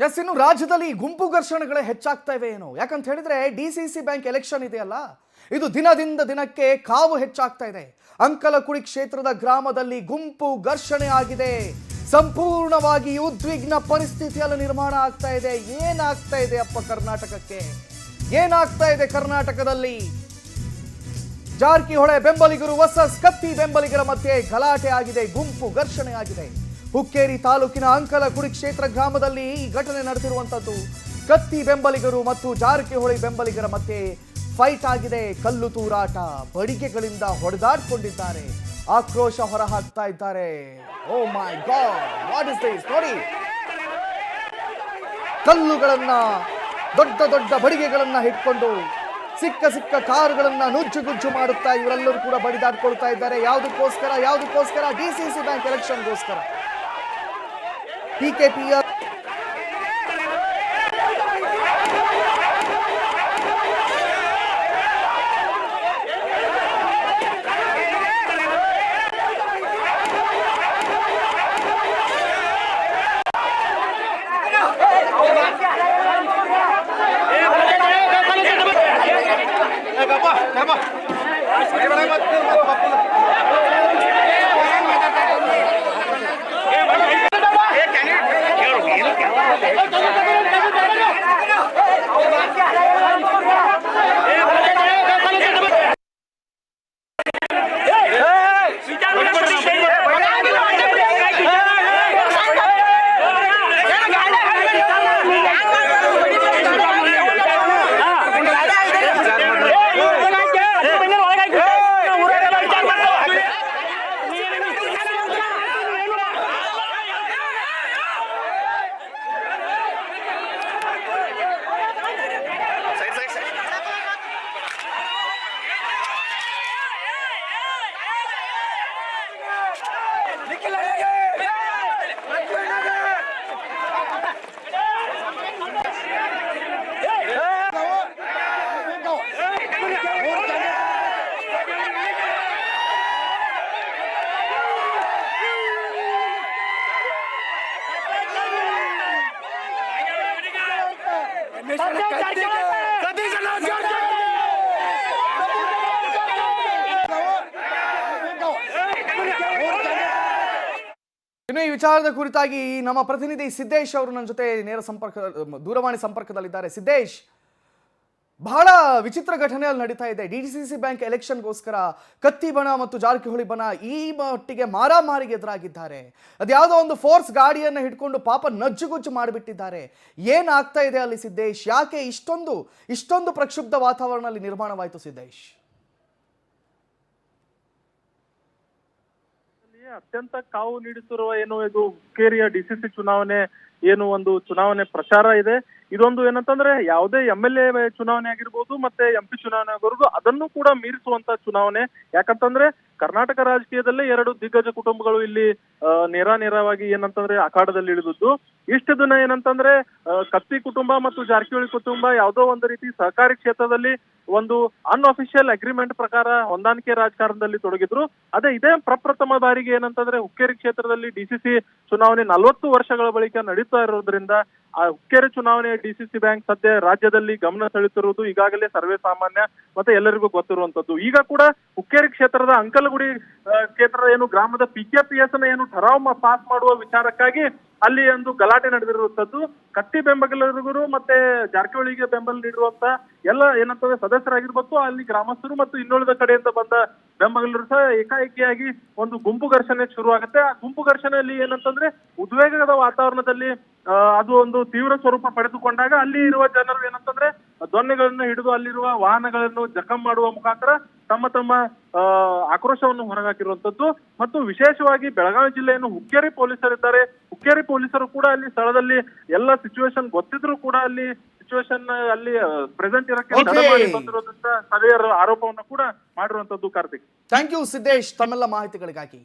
S, ಇನ್ನು ರಾಜ್ಯದಲ್ಲಿ ಗುಂಪು ಘರ್ಷಣೆಗಳೇ ಹೆಚ್ಚಾಗ್ತಾ ಇವೆ ಏನು, ಯಾಕಂತ ಹೇಳಿದ್ರೆ ಡಿಸಿಸಿ ಬ್ಯಾಂಕ್ ಎಲೆಕ್ಷನ್ ಇದೆಯಲ್ಲ, ಇದು ದಿನದಿಂದ ದಿನಕ್ಕೆ ಕಾವು ಹೆಚ್ಚಾಗ್ತಾ ಇದೆ. ಅಂಕಲಕುಡಿ ಕ್ಷೇತ್ರದ ಗ್ರಾಮದಲ್ಲಿ ಗುಂಪು ಘರ್ಷಣೆ ಆಗಿದೆ. ಸಂಪೂರ್ಣವಾಗಿ ಉದ್ವಿಗ್ನ ಪರಿಸ್ಥಿತಿಯಲ್ಲಿ ನಿರ್ಮಾಣ ಆಗ್ತಾ ಇದೆ. ಏನಾಗ್ತಾ ಇದೆ ಅಪ್ಪ ಕರ್ನಾಟಕಕ್ಕೆ, ಏನಾಗ್ತಾ ಇದೆ ಕರ್ನಾಟಕದಲ್ಲಿ? ಜಾರಕಿಹೊಳಿ ಬೆಂಬಲಿಗರು ವರ್ಸಸ್ ಕತ್ತಿ ಬೆಂಬಲಿಗರ ಮಧ್ಯೆ ಗಲಾಟೆ ಆಗಿದೆ, ಗುಂಪು ಘರ್ಷಣೆ ಆಗಿದೆ. ಹುಕ್ಕೇರಿ ತಾಲೂಕಿನ ಅಂಕಲಕುಡಿ ಕ್ಷೇತ್ರ ಗ್ರಾಮದಲ್ಲಿ ಈ ಘಟನೆ ನಡೆದಿರುವಂತದ್ದು. ಕತ್ತಿ ಬೆಂಬಲಿಗರು ಮತ್ತು ಜಾರಕಿಹೊಳಿ ಬೆಂಬಲಿಗರ ಮಧ್ಯೆ ಫೈಟ್ ಆಗಿದೆ. ಕಲ್ಲು ತೂರಾಟ, ಬಡಿಗೆಗಳಿಂದ ಹೊಡೆದಾಡ್ಕೊಂಡಿದ್ದಾರೆ, ಆಕ್ರೋಶ ಹೊರಹಾಕ್ತಾ ಇದ್ದಾರೆ. ಓ ಮೈ ಗಾಡ್, ವಾಟ್ ಇಸ್ ದಿಸ್? ನೋಡಿ, ಕಲ್ಲುಗಳನ್ನ, ದೊಡ್ಡ ದೊಡ್ಡ ಬಡಿಗೆಗಳನ್ನ ಹಿಡ್ಕೊಂಡು ಸಿಕ್ಕ ಸಿಕ್ಕ ಕಾರುಗಳನ್ನ ನುಜ್ಜುಗುಜ್ಜು ಮಾಡುತ್ತಾ ಇವರೆಲ್ಲರೂ ಕೂಡ ಬಡಿದಾಡ್ಕೊಳ್ತಾ ಇದ್ದಾರೆ. ಯಾವುದಕ್ಕೋಸ್ಕರ? DCC bank ಎಲೆಕ್ಷನ್ಗೋಸ್ಕರ. ಪಿಕೆಪಿಯ ಇನ್ನು ಈ ವಿಚಾರದ ಕುರಿತಾಗಿ ನಮ್ಮ ಪ್ರತಿನಿಧಿ ಸಿದ್ದೇಶ್ ಅವರು ನನ್ನ ಜೊತೆ ದೂರವಾಣಿ ಸಂಪರ್ಕದಲ್ಲಿದ್ದಾರೆ. ಸಿದ್ದೇಶ್, ಬಹಳ ವಿಚಿತ್ರ ಘಟನೆಯಲ್ಲಿ ನಡೀತಾ ಇದೆ. ಡಿಸಿಸಿ ಬ್ಯಾಂಕ್ ಎಲೆಕ್ಷನ್ಗೋಸ್ಕರ ಕತ್ತಿ ಬಣ ಮತ್ತು ಜಾರಕಿಹೊಳಿ ಬಣ ಈ ಮಟ್ಟಿಗೆ ಮಾರಾಮಾರಿಗೆ ಎದುರಾಗಿದ್ದಾರೆ. ಅದ್ಯಾವುದೋ ಒಂದು ಫೋರ್ಸ್ ಗಾಡಿಯನ್ನು ಹಿಡ್ಕೊಂಡು ಪಾಪ ನಜ್ಜುಗುಜ್ಜು ಮಾಡಿಬಿಟ್ಟಿದ್ದಾರೆ. ಏನಾಗ್ತಾ ಇದೆ ಅಲ್ಲಿ ಸಿದ್ದೇಶ್? ಯಾಕೆ ಇಷ್ಟೊಂದು ಪ್ರಕ್ಷುಬ್ಧ ವಾತಾವರಣದಲ್ಲಿ ನಿರ್ಮಾಣವಾಯಿತು ಸಿದ್ದೇಶ್? ಅತ್ಯಂತ ಕಾವು ನೀಡುತ್ತಿರುವ ಏನು ಇದು ಹುಕ್ಕೇರಿಯ ಡಿಸಿಸಿ ಚುನಾವಣೆ ಏನು ಒಂದು ಚುನಾವಣೆ ಪ್ರಚಾರ ಇದೆ. ಇದೊಂದು ಏನಂತಂದ್ರೆ ಯಾವುದೇ MLA ಚುನಾವಣೆ ಆಗಿರ್ಬೋದು ಮತ್ತೆ MP ಚುನಾವಣೆ ಆಗಿರ್ಬೋದು, ಅದನ್ನು ಕೂಡ ಮೀರಿಸುವಂತ ಚುನಾವಣೆ. ಯಾಕಂತಂದ್ರೆ ಕರ್ನಾಟಕ ರಾಜಕೀಯದಲ್ಲೇ ಎರಡು ದಿಗ್ಗಜ ಕುಟುಂಬಗಳು ಇಲ್ಲಿ ನೇರವಾಗಿ ಏನಂತಂದ್ರೆ ಅಖಾಡದಲ್ಲಿ ಇಳಿದದ್ದು. ಇಷ್ಟು ದಿನ ಏನಂತಂದ್ರೆ ಕತ್ತಿ ಕುಟುಂಬ ಮತ್ತು ಜಾರಕಿಹೊಳಿ ಕುಟುಂಬ ಯಾವುದೋ ಒಂದು ರೀತಿ ಸಹಕಾರಿ ಕ್ಷೇತ್ರದಲ್ಲಿ ಒಂದು ಅನ್ಅಫಿಷಿಯಲ್ ಅಗ್ರಿಮೆಂಟ್ ಪ್ರಕಾರ ಹೊಂದಾಣಿಕೆ ರಾಜಕಾರಣದಲ್ಲಿ ತೊಡಗಿದ್ರು. ಇದೇ ಪ್ರಪ್ರಥಮ ಬಾರಿಗೆ ಏನಂತಂದ್ರೆ ಹುಕ್ಕೇರಿ ಕ್ಷೇತ್ರದಲ್ಲಿ ಡಿಸಿಸಿ ಚುನಾವಣೆ 40 ವರ್ಷಗಳ ಬಳಿಕ ನಡೀತಾ ಇರೋದ್ರಿಂದ ಆ ಹುಕ್ಕೇರಿ ಚುನಾವಣೆ ಡಿಸಿಸಿ ಬ್ಯಾಂಕ್ ಸದ್ಯ ರಾಜ್ಯದಲ್ಲಿ ಗಮನ ಸೆಳೆತಿರುವುದು ಈಗಾಗಲೇ ಸರ್ವೇ ಸಾಮಾನ್ಯ ಮತ್ತೆ ಎಲ್ಲರಿಗೂ ಗೊತ್ತಿರುವಂತದ್ದು. ಈಗ ಕೂಡ ಹುಕ್ಕೇರಿ ಕ್ಷೇತ್ರದ ಅಂಕಲಗುಡಿ ಕ್ಷೇತ್ರದ ಏನು ಗ್ರಾಮದ PKPS ಏನು ಠರಾವ್ ಪಾಸ್ ಮಾಡುವ ವಿಚಾರಕ್ಕಾಗಿ ಅಲ್ಲಿ ಒಂದು ಗಲಾಟೆ ನಡೆದಿರುವಂತದ್ದು. ಕತ್ತಿ ಬೆಂಬಲಿಗರು ಮತ್ತೆ ಜಾರಕಿಹೊಳಿಗೆ ಬೆಂಬಲ ನೀಡಿರುವಂತ ಎಲ್ಲ ಏನಂತಂದ್ರೆ ಸದಸ್ಯರಾಗಿರ್ಬೇಕು, ಅಲ್ಲಿ ಗ್ರಾಮಸ್ಥರು ಮತ್ತು ಇನ್ನುಳಿದ ಕಡೆಯಿಂದ ಬಂದ ಬೆಂಬಲಿಗರು ಸಹ ಏಕಾಏಕಿಯಾಗಿ ಒಂದು ಗುಂಪು ಘರ್ಷಣೆ ಶುರುವಾಗುತ್ತೆ. ಆ ಗುಂಪು ಘರ್ಷಣೆಯಲ್ಲಿ ಏನಂತಂದ್ರೆ ಉದ್ವೇಗದ ವಾತಾವರಣದಲ್ಲಿ ಅದು ಒಂದು ತೀವ್ರ ಸ್ವರೂಪ ಪಡೆದುಕೊಂಡಾಗ ಅಲ್ಲಿ ಇರುವ ಜನರು ಏನಂತಂದ್ರೆ ದೊಣ್ಣೆಗಳನ್ನು ಹಿಡಿದು ಅಲ್ಲಿರುವ ವಾಹನಗಳನ್ನು ಜಖಂ ಮಾಡುವ ಮುಖಾಂತರ ತಮ್ಮ ಆಕ್ರೋಶವನ್ನು ಹೊರಗಾಕಿರುವಂತದ್ದು. ಮತ್ತು ವಿಶೇಷವಾಗಿ ಬೆಳಗಾವಿ ಜಿಲ್ಲೆಯನ್ನು ಹುಕ್ಕೇರಿ ಪೊಲೀಸರಿದ್ದಾರೆ. ಹುಕ್ಕೇರಿ ಪೊಲೀಸರು ಕೂಡ ಅಲ್ಲಿ ಸ್ಥಳದಲ್ಲಿ ಎಲ್ಲ ಸಿಚುವೇಶನ್ ಗೊತ್ತಿದ್ರು ಕೂಡ ಅಲ್ಲಿ ಸಿಚುವೇಶನ್ ಅಲ್ಲಿ ಪ್ರೆಸೆಂಟ್ ಇರಕ್ಕೆ ತಡೆ ಮಾಡಿ ಬಂದಿರೋದ್ರಿಂದ ಸ್ಥಳೀಯರ ಆರೋಪವನ್ನು ಕೂಡ ಮಾಡಿರುವಂತದ್ದು. ಕಾರ್ತಿಕ್, ಥ್ಯಾಂಕ್ ಯು ಸಿದ್ದೇಶ್ ತಮ್ಮೆಲ್ಲ ಮಾಹಿತಿಗಳಿಗಾಗಿ.